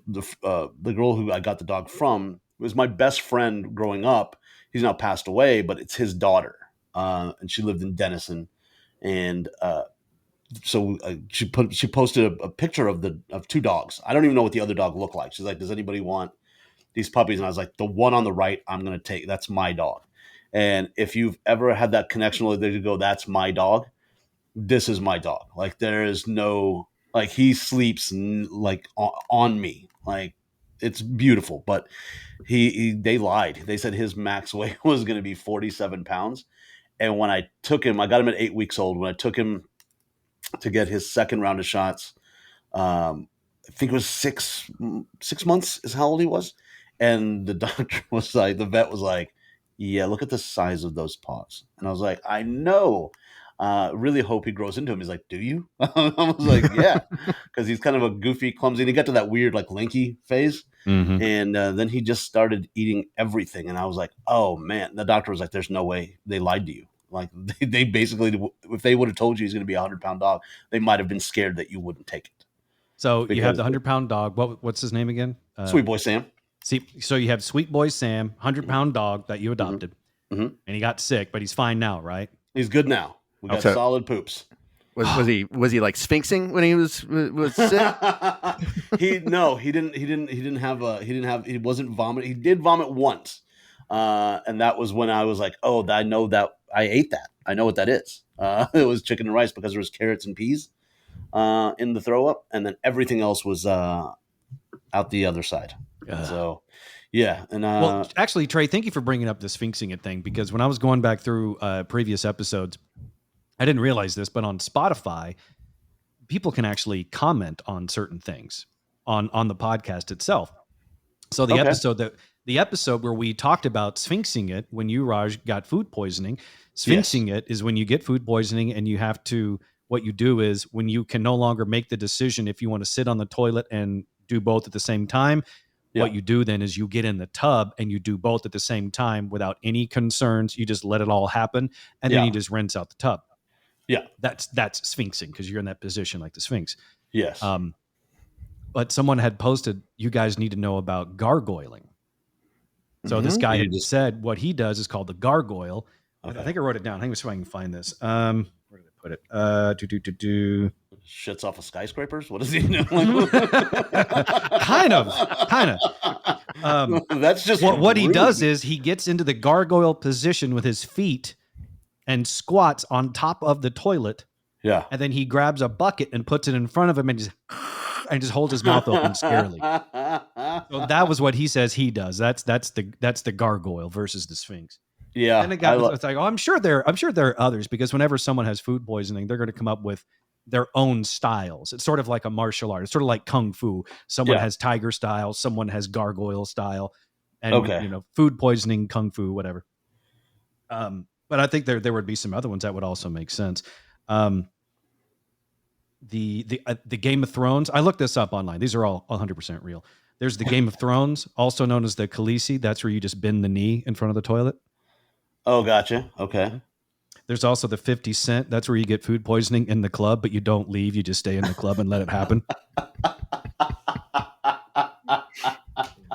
girl who I got the dog from was my best friend growing up. He's now passed away, but it's his daughter. And she lived in Denison, and so she posted a picture of two dogs. I don't even know what the other dog looked like. She's like, "Does anybody want these puppies?" And I was like, "The one on the right, I'm going to take. That's my dog." And if you've ever had that connection where you go, "That's my dog," this is my dog. Like there is no he sleeps like on me. Like it's beautiful, but they lied. They said his max weight was going to be 47 pounds. And when I took him, I got him at 8 weeks old. When I took him to get his second round of shots, I think it was 6 months is how old he was. And the doctor was like, the vet was like, yeah, look at the size of those paws. And I was like, I know. Really hope he grows into him. He's like, do you? I was like, yeah, because he's kind of a goofy, clumsy. And he got to that weird, like, lanky phase. Mm-hmm. And then he just started eating everything. And I was like, oh, man. The doctor was like, there's no way they lied to you. Like, they basically, if they would have told you he's going to be a 100-pound dog, they might have been scared that you wouldn't take it. So you have the 100-pound dog. What's his name again? Sweet Boy Sam. So you have Sweet Boy Sam, 100-pound dog that you adopted, Mm-hmm. and he got sick, but he's fine now, right? He's good now. We got Okay. solid poops. Was he like sphinxing when he was sick? He wasn't vomiting. He did vomit once. And that was when I was like, oh, I know that I ate that. I know what that is. It was chicken and rice because there was carrots and peas in the throw up, and then everything else was out the other side. So yeah. And well, actually, Trey, thank you for bringing up the sphinxing it thing, because when I was going back through previous episodes, I didn't realize this, but on Spotify, people can actually comment on certain things on the podcast itself. So the episode where we talked about sphinxing it, when you, Raj, got food poisoning, sphinxing it is when you get food poisoning and you have to, what you do is when you can no longer make the decision if you want to sit on the toilet and do both at the same time, what you do then is you get in the tub and you do both at the same time without any concerns. You just let it all happen, and then you just rinse out the tub. Yeah. That's sphinxing, because you're in that position like the Sphinx. Yes. But someone had posted, you guys need to know about gargoyling. So this guy had said what he does is called the gargoyle. Okay. I think I wrote it down. Hang on, so I can find this. Where did I put it? Shits off of skyscrapers? What is he doing? kind of. That's just what he does is he gets into the gargoyle position with his feet and squats on top of the toilet. Yeah. And then he grabs a bucket and puts it in front of him and just holds his mouth open scarily. So that was what he says he does. That's the gargoyle versus the Sphinx. Yeah. And the guy was like, oh, I'm sure there are others, because whenever someone has food poisoning, they're going to come up with their own styles. It's sort of like a martial art. It's sort of like Kung Fu. Someone has tiger style, someone has gargoyle style, and food poisoning, Kung Fu, whatever. But I think there would be some other ones that would also make sense. The Game of Thrones. I looked this up online. These are all 100% real. There's the Game of Thrones, also known as the Khaleesi. That's where you just bend the knee in front of the toilet. Oh, gotcha. Okay. There's also the 50 Cent. That's where you get food poisoning in the club, but you don't leave. You just stay in the club and let it happen.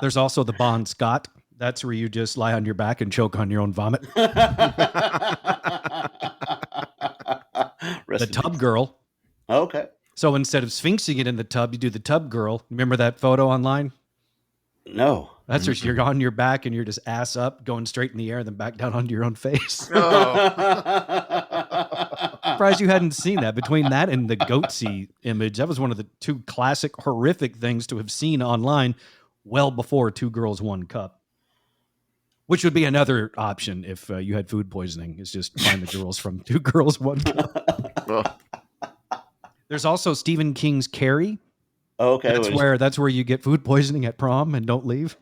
There's also the Bon Scott. That's where you just lie on your back and choke on your own vomit. The Tub Girl. Okay. So instead of sphinxing it in the tub, you do the Tub Girl. Remember that photo online? No. That's where you're on your back and you're just ass up, going straight in the air, and then back down onto your own face. Surprised you hadn't seen that. Between that and the Goatsy image, that was one of the two classic horrific things to have seen online well before Two Girls, One Cup. Which would be another option if you had food poisoning, is just find the girls from Two Girls, One Cup. There's also Stephen King's Carrie. Oh, okay. That's where you get food poisoning at prom and don't leave.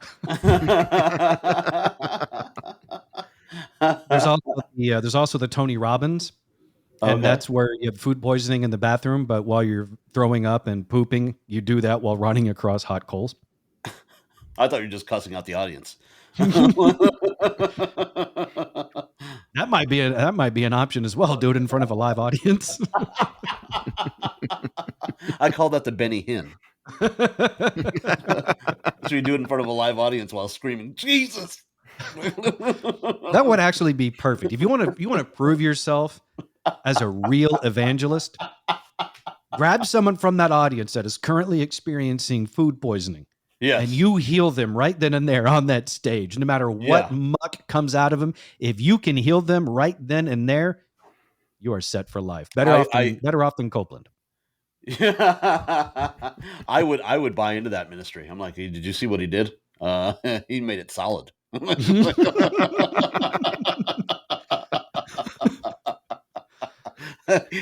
There's also the Tony Robbins. And that's where you have food poisoning in the bathroom, but while you're throwing up and pooping, you do that while running across hot coals. I thought you were just cussing out the audience. That might be an option as well. Do it in front of a live audience. I call that the Benny Hinn. So you do it in front of a live audience while screaming, Jesus. That would actually be perfect. If you want to prove yourself as a real evangelist, grab someone from that audience that is currently experiencing food poisoning. Yes. And you heal them right then and there on that stage, no matter what muck comes out of them. If you can heal them right then and there, you are set for life. Better off than Copeland. I would buy into that ministry. I'm like, did you see what he did? He made it solid.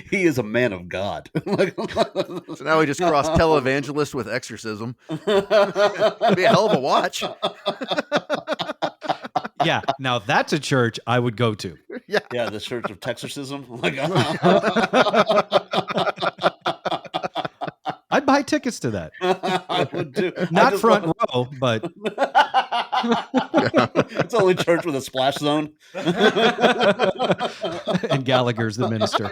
He is a man of God. So now we just cross televangelist with exorcism. It'd be a hell of a watch. Yeah, now that's a church I would go to. Yeah, the Church of Texorcism. I'd buy tickets to that. I would do. Not front row, but It's only church with a splash zone. and Gallagher's the minister.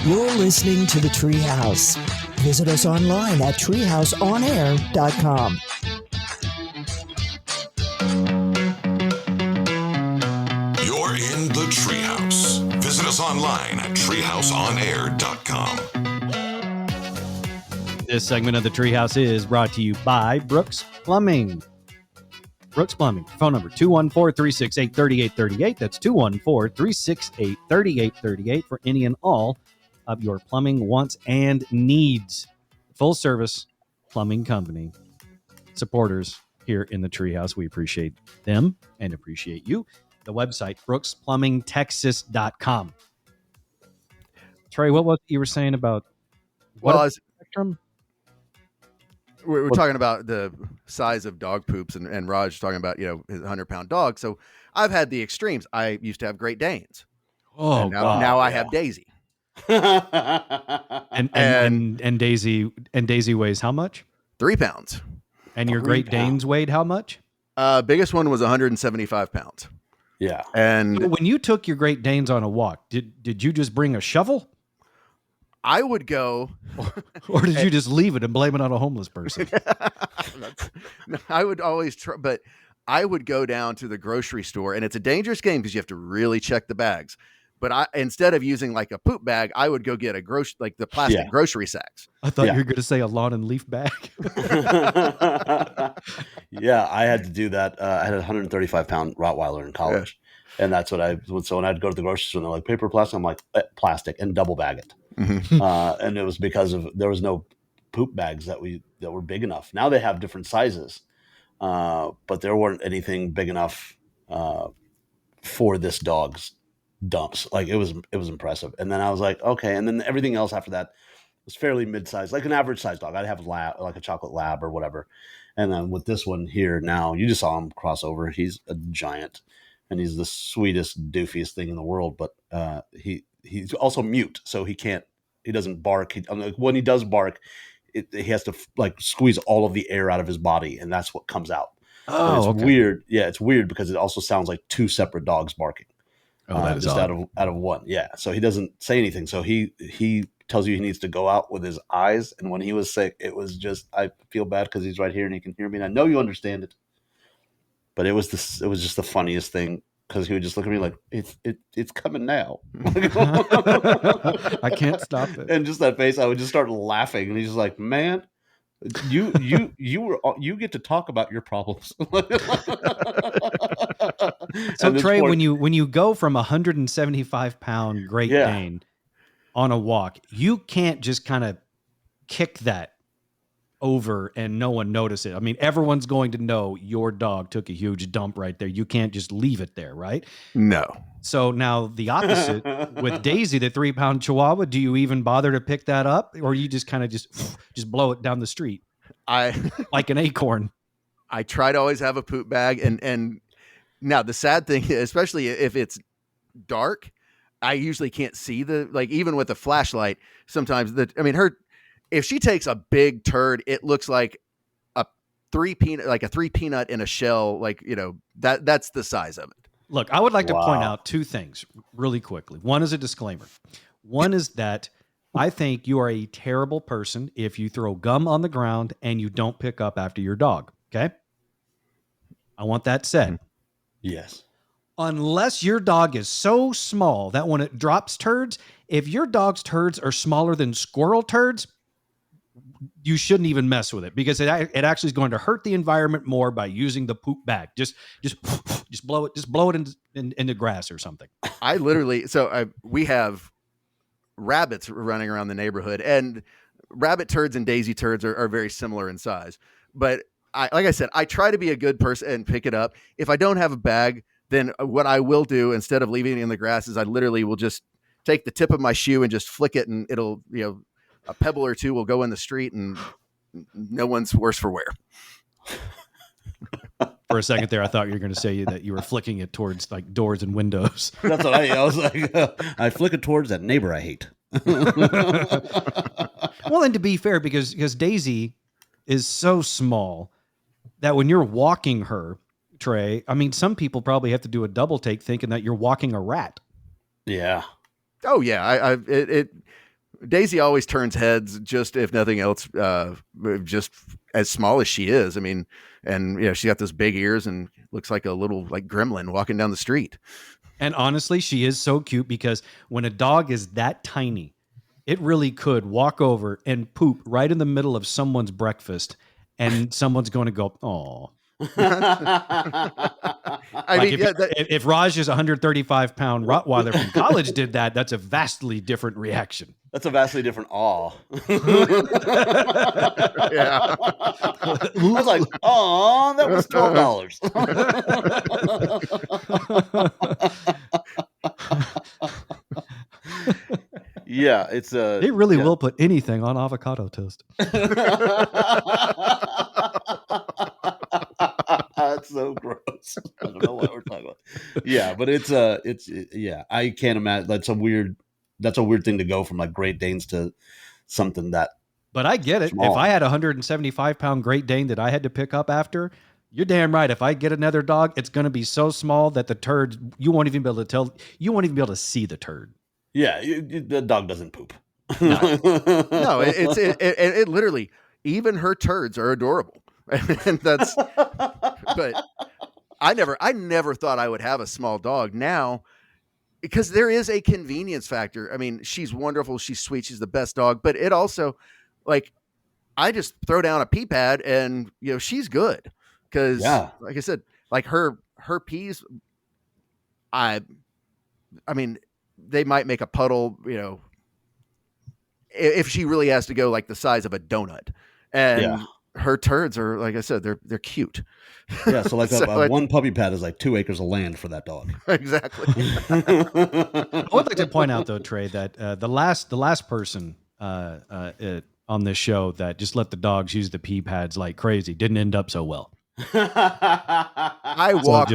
You're listening to the Treehouse. Visit us online at treehouseonair.com. You're in the Treehouse. Visit us online at treehouseonair.com. This segment of the Treehouse is brought to you by Brooks Plumbing. Brooks Plumbing. Phone number 214-368-3838. That's 214-368-3838 for any and all of your plumbing wants and needs. Full service plumbing company. Supporters here in the Treehouse. We appreciate them and appreciate you. The website, brooksplumbingtexas.com. Trey, what was it you were saying about spectrum? We're talking about the size of dog poops, and Raj talking about, his 100-pound dog. So I've had the extremes. I used to have Great Danes. Oh, now I have Daisy. And Daisy weighs how much? 3 pounds. And your Great Danes weighed how much? Biggest one was 175 pounds. Yeah. And So when you took your Great Danes on a walk, did you just bring a shovel? I would go, Or did you just leave it and blame it on a homeless person? I would always try, but I would go down to the grocery store, and it's a dangerous game because you have to really check the bags. But instead of using like a poop bag, I would go get the plastic grocery sacks. I thought you were going to say a lawn and leaf bag. Yeah, I had to do that. I had a 135-pound Rottweiler in college, and that's what I would. So when I'd go to the grocery store, and they're like, paper, plastic. I'm like, plastic, and double bag it. Mm-hmm. And it was because there was no poop bags that were big enough. Now they have different sizes, but there weren't anything big enough for this dog's dumps. Like it was impressive. And then I was like, okay. And then everything else after that was fairly mid-sized, like an average size dog. I'd have like a chocolate lab or whatever. And then with this one here now, you just saw him cross over. He's a giant, and he's the sweetest, doofiest thing in the world. But he's also mute, so he doesn't bark. When he does bark, he has to like squeeze all of the air out of his body, and that's what comes out. Oh, it's weird. Yeah, it's weird because it also sounds like two separate dogs barking. Oh, that is just odd. out of one. Yeah. So he doesn't say anything. So he tells you he needs to go out with his eyes. And when he was sick, it was just, I feel bad because he's right here and he can hear me. And I know you understand it, but it was just the funniest thing because he would just look at me like it's coming now. I can't stop it. And just that face, I would just start laughing. And he's just like, man, you get to talk about your problems. So Trey, when you go from 175-pound Great Dane on a walk, you can't just kind of kick that over and no one notice it. I mean, everyone's going to know your dog took a huge dump right there. You can't just leave it there, right? No. So now the opposite with Daisy, the 3-pound Chihuahua, do you even bother to pick that up, or you just kind of just blow it down the street like an acorn? I try to always have a poop bag, and now the sad thing, especially if it's dark, I usually can't see even with a flashlight. Sometimes if she takes a big turd, it looks like a 3 peanut in a shell. That's the size of it. Look, I would like to point out 2 things really quickly. One is a disclaimer. One is that I think you are a terrible person if you throw gum on the ground and you don't pick up after your dog. Okay. I want that said. Yes. Unless your dog is so small that when it drops turds, if your dog's turds are smaller than squirrel turds, you shouldn't even mess with it because it actually is going to hurt the environment more by using the poop bag. Just blow it in the grass or something. We have rabbits running around the neighborhood, and rabbit turds and daisy turds are very similar in size. But like I said, I try to be a good person and pick it up. If I don't have a bag, then what I will do instead of leaving it in the grass is I literally will just take the tip of my shoe and just flick it, and it'll, a pebble or two will go in the street, and no one's worse for wear. For a second there, I thought you were going to say that you were flicking it towards like doors and windows. That's what I was like. I flick it towards that neighbor I hate. Well, and to be fair, because Daisy is so small that when you're walking her, Trey, I mean, some people probably have to do a double take thinking that you're walking a rat. Yeah. Oh yeah. Daisy always turns heads, just if nothing else, just as small as she is. I mean, and she got those big ears and looks like a little like gremlin walking down the street. And honestly, she is so cute because when a dog is that tiny, it really could walk over and poop right in the middle of someone's breakfast, and someone's going to go, "Oh." If Raj is 135-pound Rottweiler from college did that, that's a vastly different reaction. That's a vastly different awe. Yeah. I was like, "Oh, that was $12." Yeah, it's It really will put anything on avocado toast. That's so gross. I don't know what we're talking about. Yeah, but it's I can't imagine. That's a weird thing to go from like Great Danes to something that. But I get it. Small. If I had a 175-pound Great Dane that I had to pick up after, you're damn right. If I get another dog, it's going to be so small that the turd, you won't even be able to tell. You won't even be able to see the turd. Yeah, the dog doesn't poop. No, it literally, even her turds are adorable. And that's, but I never thought I would have a small dog now, because there is a convenience factor. I mean, she's wonderful. She's sweet. She's the best dog, but it also, like, I just throw down a pee pad and, she's good. Cause like I said, like her peas, I mean, they might make a puddle, if she really has to go like the size of a donut, and her turds are, like I said, they're cute. Yeah. So like one puppy pad is like 2 acres of land for that dog. Exactly. I would like to point out though, Trey, that the last person on this show that just let the dogs use the pee pads like crazy didn't end up so well. I walk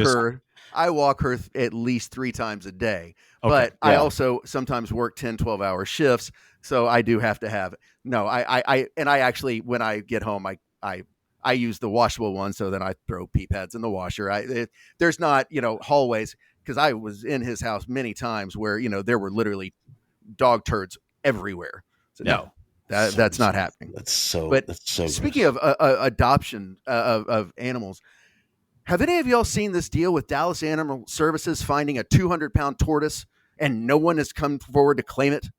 her at least 3 times a day, but I also sometimes work 10, 12-hour shifts. So I do have to have, I actually, when I get home, I use the washable one. So then I throw pee pads in the washer. There's not, hallways, because I was in his house many times where, there were literally dog turds everywhere. So no, that's not happening. That's so speaking of adoption of animals, have any of y'all seen this deal with Dallas Animal Services finding a 200-pound tortoise and no one has come forward to claim it?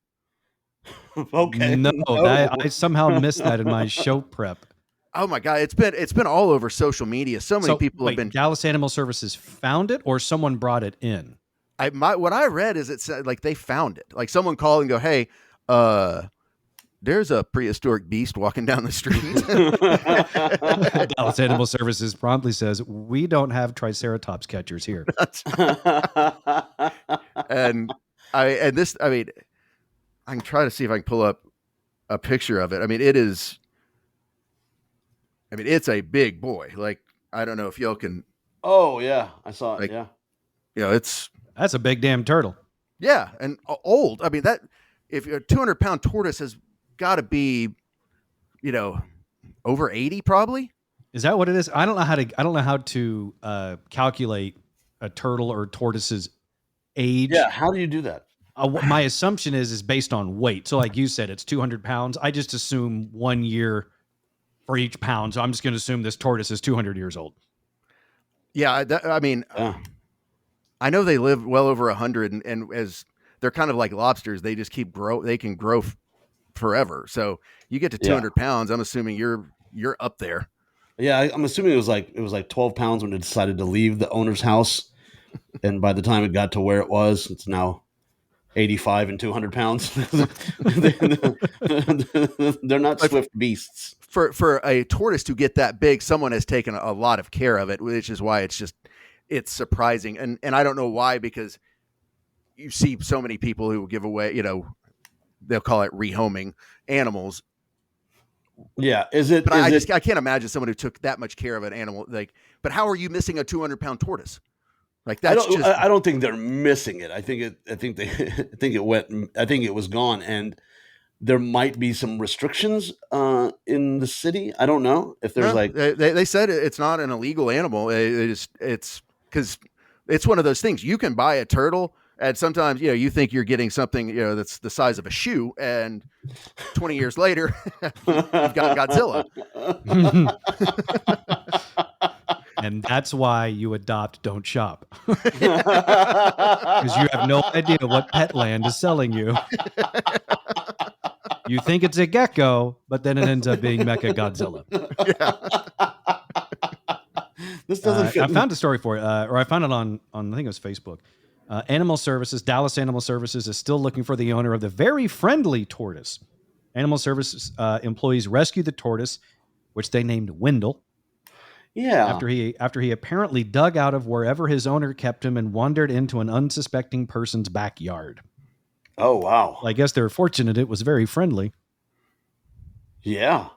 Okay. No. I somehow missed that in my show prep. Oh my God. It's been all over social media. So many people have been. Dallas Animal Services found it, or someone brought it in? What I read is it said like they found it. Like someone called and go, "Hey, there's a prehistoric beast walking down the street." Dallas Animal Services promptly says, "We don't have Triceratops catchers here." I can try to see if I can pull up a picture of it. I mean, it's a big boy. Like, I don't know if y'all can. Oh yeah, I saw it. Like, yeah, that's a big damn turtle. Yeah, and old. I mean, that if a 200-pound tortoise has got to be, over 80 probably. Is that what it is? I don't know how to calculate a turtle or tortoise's age. Yeah, how do you do that? My assumption is based on weight. So like you said, it's 200 pounds. I just assume 1 year for each pound. So I'm just going to assume this tortoise is 200 years old. Yeah. I know they live well over 100 and as they're kind of like lobsters, they just they can grow forever. So you get to 200 pounds. I'm assuming you're up there. Yeah. I'm assuming it was like 12 pounds when it decided to leave the owner's house. And by the time it got to where it was, it's now 85 and 200 pounds. They're not swift beasts. For a tortoise to get that big, someone has taken a lot of care of it, which is why it's surprising. And I don't know why, because you see so many people who give away, they'll call it rehoming animals. Yeah. But I can't imagine someone who took that much care of an animal. Like, but how are you missing a 200-pound tortoise? Like, that's I don't think they're missing it. I think it was gone. And there might be some restrictions in the city. I don't know if there's they said it's not an illegal animal. It's because it's one of those things. You can buy a turtle, and sometimes you think you're getting something that's the size of a shoe, and 20 years later you've got Godzilla. And that's why you adopt, don't shop. Because you have no idea what Petland is selling you. You think it's a gecko, but then it ends up being Mecha Godzilla. This doesn't fit. I found a story for it, or I found it on I think it was Facebook. Animal Services, Dallas Animal Services is still looking for the owner of the very friendly tortoise. Animal Services employees rescued the tortoise, which they named Wendell. Yeah. After he apparently dug out of wherever his owner kept him and wandered into an unsuspecting person's backyard. Oh, wow. Well, I guess they're fortunate it was very friendly. Yeah.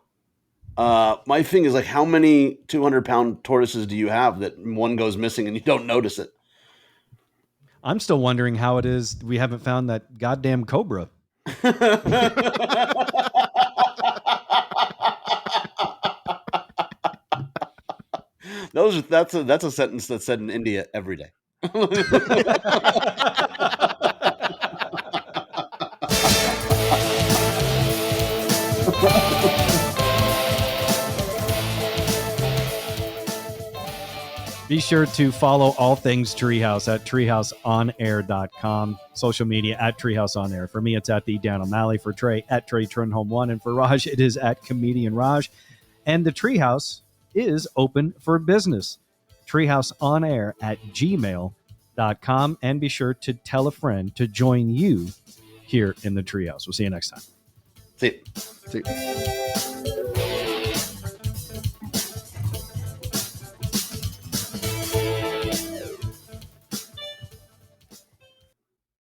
My thing is, like, how many 200-pound tortoises do you have that one goes missing and you don't notice it? I'm still wondering how it is we haven't found that goddamn cobra. That's a sentence that's said in India every day. Be sure to follow all things Treehouse at treehouseonair.com. Social media at Treehouse On Air. For me, it's at the Dan O'Malley. For Trey, at Trey Turnholm1. And for Raj, it is at Comedian Raj. And the Treehouse is open for business. Treehouseonair at gmail.com. And be sure to tell a friend to join you here in the Treehouse. We'll see you next time. See you. See you.